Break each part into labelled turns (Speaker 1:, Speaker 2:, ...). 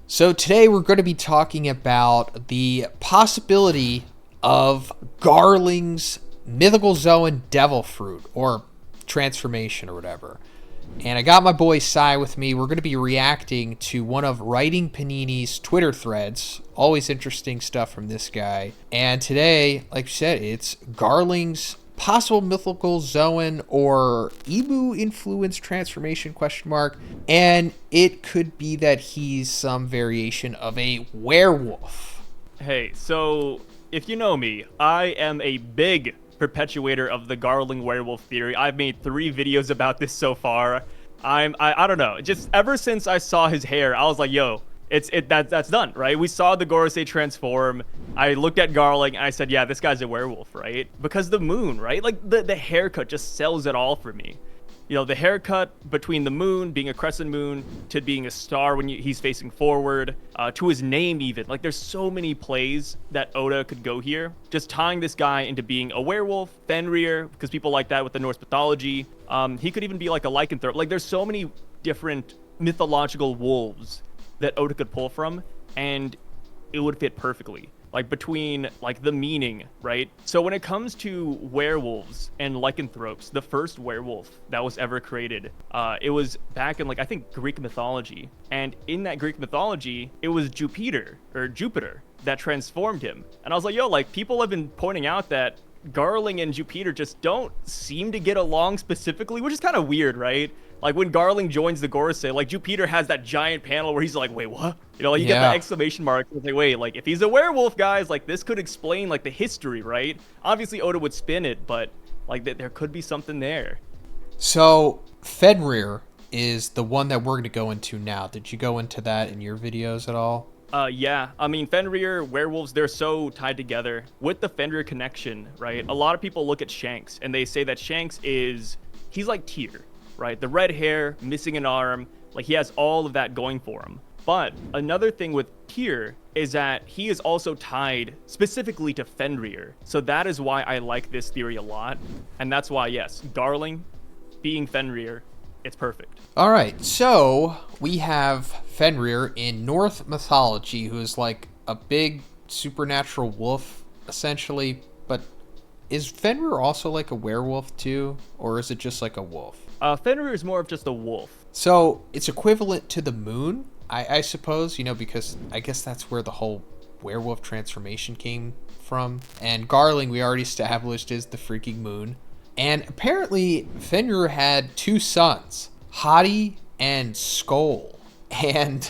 Speaker 1: So today we're going to be talking about the possibility of Garling's mythical Zoan devil fruit, or transformation, or whatever. And I got my boy Sai with me. We're going to be reacting to one of Writing Panini's Twitter threads. Always interesting stuff from this guy. And today, like you said, it's Garling's possible mythical Zoan or Emu influence transformation ? And it could be that he's some variation of a werewolf.
Speaker 2: Hey, so if you know me, I am a big perpetuator of the Garling werewolf theory. I've made 3 videos about this so far. I don't know. Just ever since I saw his hair, I was like, yo, that's done, right? We saw the Gorosei transform. I looked at Garling and I said, yeah, this guy's a werewolf, right? Because the moon, right? Like the haircut just sells it all for me. You know, the haircut between the moon being a crescent moon to being a star when he's facing forward, to his name even. Like, there's so many plays that Oda could go here. Just tying this guy into being a werewolf, Fenrir, because people like that with the Norse mythology. He could even be like a lycanthrope. Like, there's so many different mythological wolves that Oda could pull from, and it would fit perfectly. Like, between, like, the meaning, right? So when it comes to werewolves and lycanthropes, the first werewolf that was ever created, it was back in, like, I think Greek mythology. And in that Greek mythology, it was Jupiter that transformed him. And I was like, yo, like, people have been pointing out that Garling and Jupiter just don't seem to get along specifically, which is kind of weird, right? Like, when Garling joins the Gorosei, like, Jupiter has that giant panel where he's like, wait, what? You know, like, you get the exclamation mark. It's like, wait, like, if he's a werewolf, guys, like, this could explain, like, the history, right? Obviously, Oda would spin it, but, like, there could be something there.
Speaker 1: So, Fenrir is the one that we're going to go into now. Did you go into that in your videos at all?
Speaker 2: Yeah. I mean, Fenrir, werewolves, they're so tied together. With the Fenrir connection, right? A lot of people look at Shanks, and they say that Shanks he's like Tyr, right? The red hair, missing an arm, like, he has all of that going for him. But another thing with Tyr is that he is also tied specifically to Fenrir. So that is why I like this theory a lot. And that's why, yes, Garling being Fenrir, it's perfect.
Speaker 1: All right, so we have Fenrir in Norse mythology, who is like a big supernatural wolf, essentially. But is Fenrir also like a werewolf too, or is it just like a wolf?
Speaker 2: Fenrir is more of just a wolf.
Speaker 1: So it's equivalent to the moon, I suppose, you know, because I guess that's where the whole werewolf transformation came from. And Garling, we already established, is the freaking moon. And apparently Fenrir had 2 sons, Hati and Skoll. And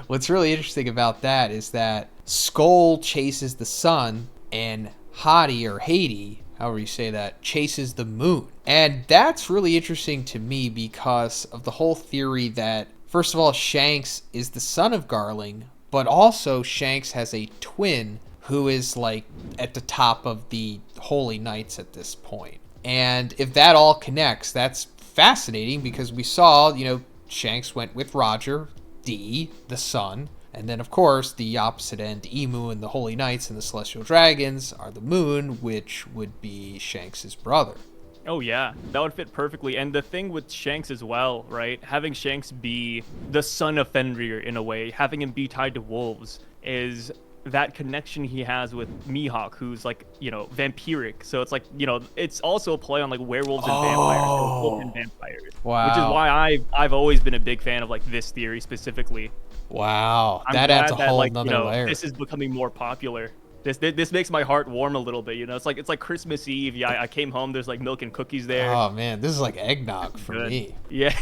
Speaker 1: what's really interesting about that is that Skoll chases the sun and Hati, or Haiti, however you say that, chases the moon. And that's really interesting to me because of the whole theory that, first of all, Shanks is the son of Garling, but also Shanks has a twin who is like at the top of the Holy Knights at this point. And if that all connects, that's fascinating because we saw, you know, Shanks went with Roger, the sun. And then, of course, the opposite end, Emu and the Holy Knights and the Celestial Dragons, are the moon, which would be Shanks' brother.
Speaker 2: Oh, yeah, that would fit perfectly. And the thing with Shanks as well, right? Having Shanks be the son of Fenrir in a way, having him be tied to wolves, is that connection he has with Mihawk, who's like, you know, vampiric. So it's like, you know, it's also a play on like werewolves and vampires, or wolves and vampires.
Speaker 1: Wow.
Speaker 2: Which is why I've always been a big fan of like this theory specifically.
Speaker 1: Wow, that adds a whole nother layer.
Speaker 2: This is becoming more popular. This makes my heart warm a little bit, you know. It's like Christmas Eve. Yeah, I came home. There's like milk and cookies there.
Speaker 1: Oh man, this is like eggnog for me.
Speaker 2: Yeah,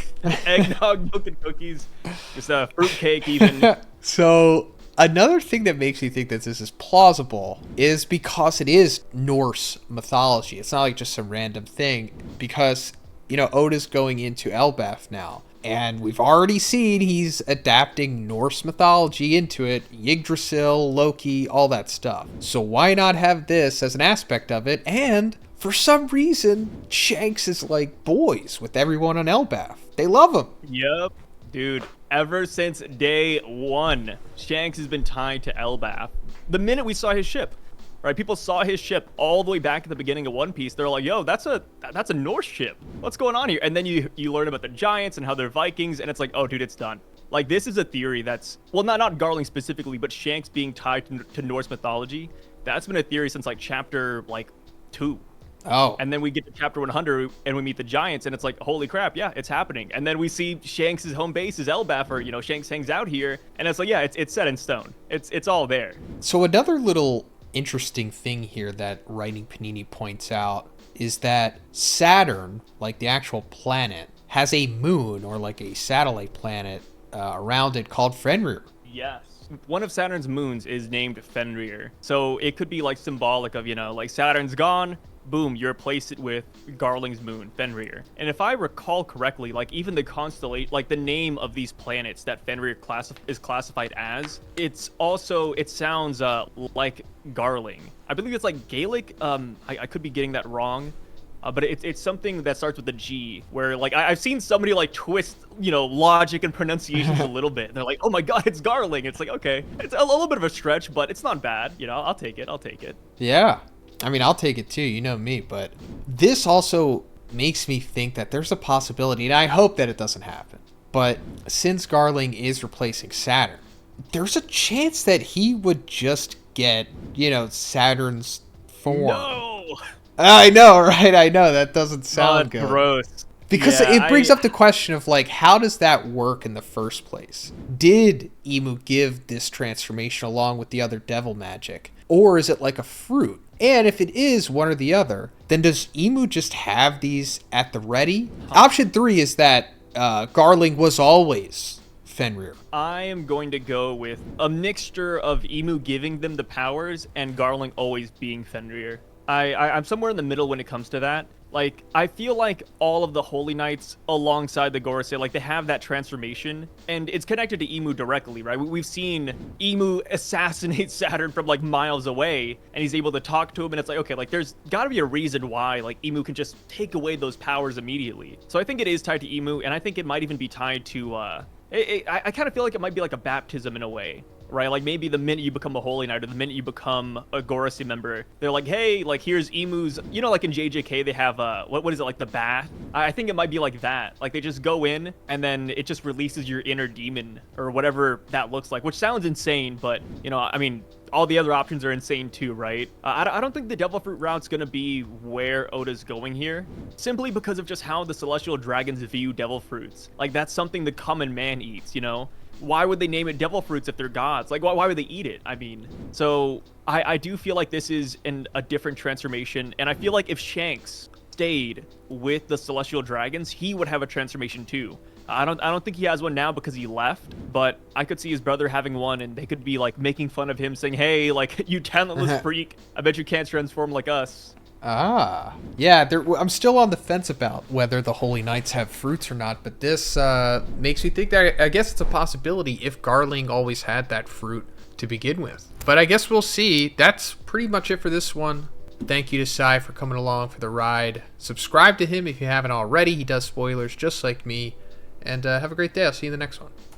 Speaker 2: eggnog, milk and cookies, just a fruit cake even.
Speaker 1: So another thing that makes me think that this is plausible is because it is Norse mythology. It's not like just some random thing, because, you know, Oda's going into Elbaf now. And we've already seen he's adapting Norse mythology into it. Yggdrasil, Loki, all that stuff. So why not have this as an aspect of it? And for some reason, Shanks is like boys with everyone on Elbaf. They love him.
Speaker 2: Yep. Dude, ever since day 1, Shanks has been tied to Elbaf. The minute we saw his ship, right? People saw his ship all the way back at the beginning of One Piece. They're like, yo, that's a Norse ship. What's going on here? And then you learn about the giants and how they're Vikings, and it's like, oh, dude, it's done. Like, this is a theory that's, well, not Garling specifically, but Shanks being tied to Norse mythology. That's been a theory since, like, chapter, like, 2.
Speaker 1: Oh.
Speaker 2: And then we get to chapter 100 and we meet the giants, and it's like, holy crap, yeah, it's happening. And then we see Shanks' home base is Elbaf, or, you know, Shanks hangs out here, and it's like, yeah, it's set in stone. It's all there.
Speaker 1: So another little interesting thing here that Writing Panini points out is that Saturn, like the actual planet, has a moon, or like a satellite planet around it called Fenrir.
Speaker 2: Yes. One of Saturn's moons is named Fenrir. So it could be like symbolic of, you know, like Saturn's gone, boom, you replace it with Garling's moon, Fenrir. And if I recall correctly, like even the constellation, like the name of these planets that Fenrir is classified as, it sounds like Garling. I believe it's like Gaelic. I could be getting that wrong. But it's something that starts with a G, where like I've seen somebody like twist, you know, logic and pronunciations a little bit. And they're like, oh my god, it's Garling. It's like, okay, it's a little bit of a stretch, but it's not bad. You know, I'll take it.
Speaker 1: Yeah. I mean, I'll take it too, you know me, but this also makes me think that there's a possibility, and I hope that it doesn't happen, but since Garling is replacing Saturn, there's a chance that he would just get, you know, Saturn's form.
Speaker 2: No!
Speaker 1: I know, right? I know, that doesn't sound good.
Speaker 2: Gross.
Speaker 1: Because it brings up the question of, like, how does that work in the first place? Did Emu give this transformation along with the other devil magic? Or is it like a fruit? And if it is one or the other, then does Emu just have these at the ready? Option 3 is that Garling was always Fenrir.
Speaker 2: I am going to go with a mixture of Emu giving them the powers and Garling always being Fenrir. I'm somewhere in the middle when it comes to that. Like, I feel like all of the Holy Knights alongside the Gorosei, like, they have that transformation, and it's connected to Emu directly, right? We've seen Emu assassinate Saturn from, like, miles away, and he's able to talk to him, and it's like, okay, like, there's gotta be a reason why, like, Emu can just take away those powers immediately. So I think it is tied to Emu, and I think it might even be tied to, I kind of feel like it might be like a baptism in a way. Right, like maybe the minute you become a Holy Knight or the minute you become a Gorosei member, they're like, hey, like here's Emu's, you know, like in JJK they have what is it, like the bath? I think it might be like that. Like they just go in and then it just releases your inner demon or whatever that looks like, which sounds insane, but you know, I mean, all the other options are insane too, right? I don't think the Devil Fruit route's gonna be where Oda's going here, simply because of just how the Celestial Dragons view Devil Fruits. Like that's something the common man eats, you know? Why would they name it devil fruits if they're gods? Like, why would they eat it? I mean, so I do feel like this is a different transformation. And I feel like if Shanks stayed with the Celestial Dragons, he would have a transformation too. I don't think he has one now because he left, but I could see his brother having one and they could be like making fun of him saying, hey, like you talentless freak, I bet you can't transform like us.
Speaker 1: Ah, yeah, I'm still on the fence about whether the Holy Knights have fruits or not, but this makes me think that I guess it's a possibility if Garling always had that fruit to begin with. But I guess we'll see. That's pretty much it for this one. Thank you to Sai for coming along for the ride. Subscribe to him if you haven't already. He does spoilers just like me. And have a great day. I'll see you in the next one.